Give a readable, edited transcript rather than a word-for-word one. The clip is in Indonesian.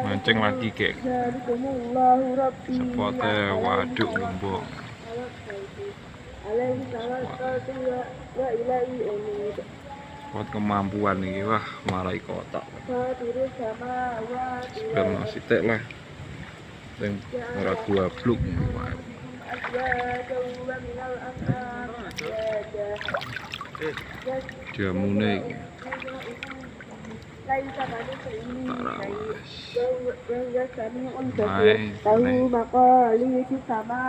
Mancing lagi kek. Spotnya waduk lumbung. Spot kemampuan nih, wah malai kotak. Sebenarnya masih tek lah. Yang ora gua bluk. Jamune iki. Tahu maka li sama